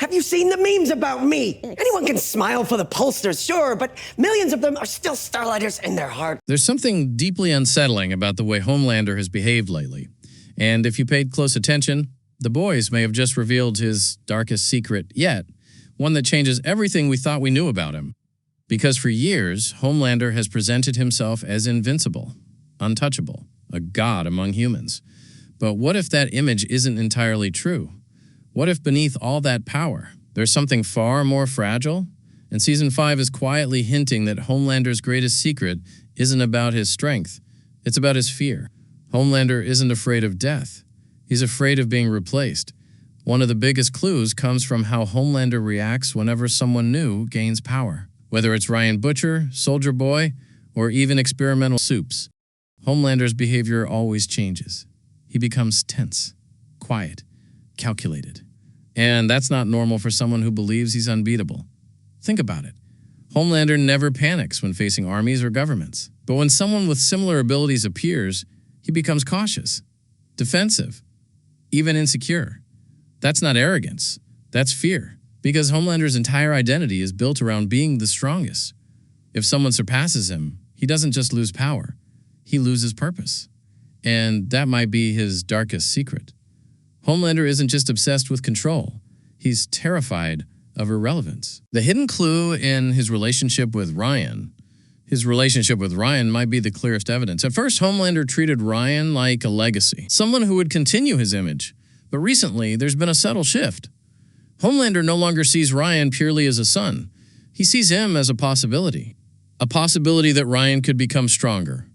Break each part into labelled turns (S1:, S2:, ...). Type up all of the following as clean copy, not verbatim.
S1: Have you seen the memes about me? Anyone can smile for the pollsters, sure, but millions of them are still Starlighters in their heart.
S2: There's something deeply unsettling about the way Homelander has behaved lately. And if you paid close attention, the boys may have just revealed his darkest secret yet, one that changes everything we thought we knew about him. Because for years, Homelander has presented himself as invincible, untouchable, a god among humans. But what if that image isn't entirely true? What if beneath all that power, there's something far more fragile? And Season 5 is quietly hinting that Homelander's greatest secret isn't about his strength, it's about his fear. Homelander isn't afraid of death. He's afraid of being replaced. One of the biggest clues comes from how Homelander reacts whenever someone new gains power. Whether it's Ryan Butcher, Soldier Boy, or even experimental soups, Homelander's behavior always changes. He becomes tense, quiet, calculated. And that's not normal for someone who believes he's unbeatable. Think about it. Homelander never panics when facing armies or governments. But when someone with similar abilities appears, he becomes cautious, defensive, even insecure. That's not arrogance. That's fear. Because Homelander's entire identity is built around being the strongest. If someone surpasses him, he doesn't just lose power. He loses purpose. And that might be his darkest secret. Homelander isn't just obsessed with control. He's terrified of irrelevance. The hidden clue in his relationship with Ryan. His relationship with Ryan might be the clearest evidence. At first, Homelander treated Ryan like a legacy, someone who would continue his image. But recently, there's been a subtle shift. Homelander no longer sees Ryan purely as a son. He sees him as a possibility. A possibility that Ryan could become stronger.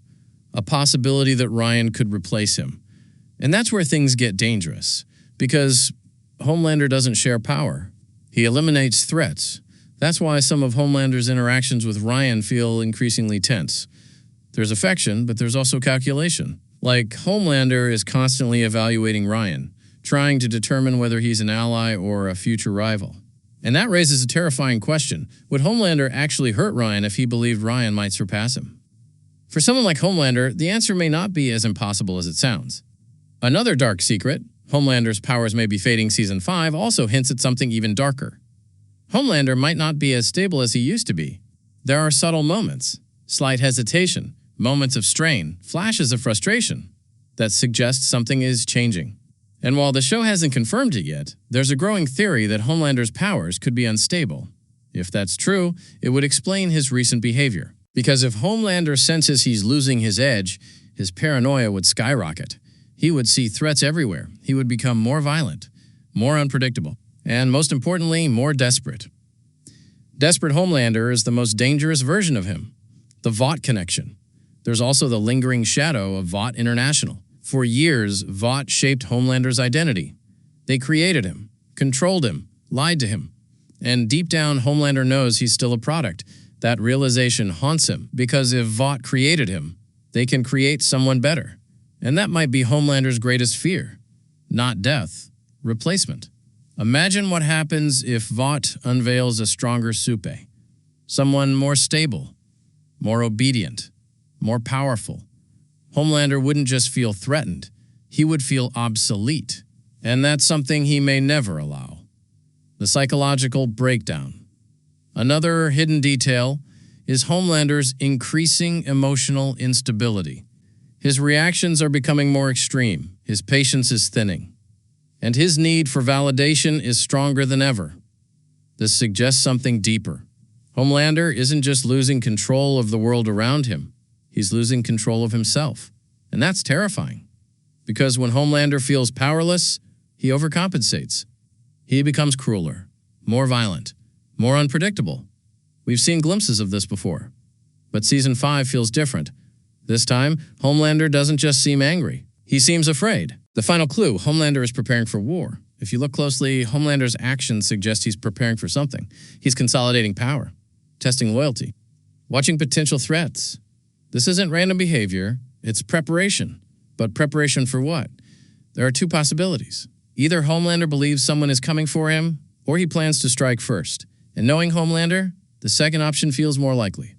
S2: A possibility that Ryan could replace him. And that's where things get dangerous, because Homelander doesn't share power. He eliminates threats. That's why some of Homelander's interactions with Ryan feel increasingly tense. There's affection, but there's also calculation. Like, Homelander is constantly evaluating Ryan, trying to determine whether he's an ally or a future rival. And that raises a terrifying question. Would Homelander actually hurt Ryan if he believed Ryan might surpass him? For someone like Homelander, the answer may not be as impossible as it sounds. Another dark secret, Homelander's powers may be fading Season 5, also hints at something even darker. Homelander might not be as stable as he used to be. There are subtle moments, slight hesitation, moments of strain, flashes of frustration that suggest something is changing. And while the show hasn't confirmed it yet, there's a growing theory that Homelander's powers could be unstable. If that's true, it would explain his recent behavior. Because if Homelander senses he's losing his edge, his paranoia would skyrocket. He would see threats everywhere. He would become more violent, more unpredictable, and most importantly, more desperate. Desperate Homelander is the most dangerous version of him, the Vought connection. There's also the lingering shadow of Vought International. For years, Vought shaped Homelander's identity. They created him, controlled him, lied to him. And deep down, Homelander knows he's still a product. That realization haunts him, because if Vought created him, they can create someone better. And that might be Homelander's greatest fear. Not death, replacement. Imagine what happens if Vought unveils a stronger Supe. Someone more stable, more obedient, more powerful. Homelander wouldn't just feel threatened, he would feel obsolete. And that's something he may never allow. The psychological breakdown. Another hidden detail is Homelander's increasing emotional instability. His reactions are becoming more extreme, his patience is thinning, and his need for validation is stronger than ever. This suggests something deeper. Homelander isn't just losing control of the world around him, he's losing control of himself. And that's terrifying, because when Homelander feels powerless, he overcompensates. He becomes crueler, more violent, more unpredictable. We've seen glimpses of this before. But Season 5 feels different. This time, Homelander doesn't just seem angry. He seems afraid. The final clue, Homelander is preparing for war. If you look closely, Homelander's actions suggest he's preparing for something. He's consolidating power, testing loyalty, watching potential threats. This isn't random behavior, it's preparation. But preparation for what? There are two possibilities. Either Homelander believes someone is coming for him, or he plans to strike first. And knowing Homelander, the second option feels more likely.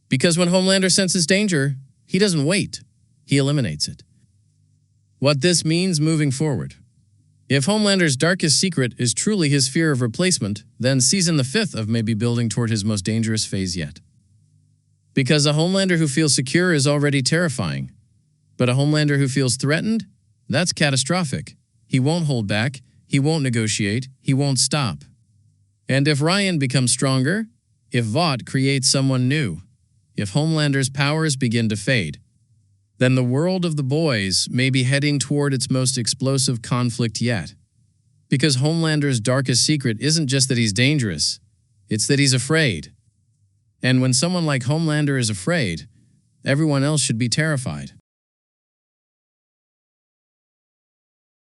S2: Because when Homelander senses danger, he doesn't wait. He eliminates it. What this means moving forward. If Homelander's darkest secret is truly his fear of replacement, then season the 5th of may be building toward his most dangerous phase yet. Because a Homelander who feels secure is already terrifying. But a Homelander who feels threatened? That's catastrophic. He won't hold back, he won't negotiate, he won't stop. And if Ryan becomes stronger, if Vought creates someone new, if Homelander's powers begin to fade, then the world of the boys may be heading toward its most explosive conflict yet. Because Homelander's darkest secret isn't just that he's dangerous, it's that he's afraid. And when someone like Homelander is afraid, everyone else should be terrified.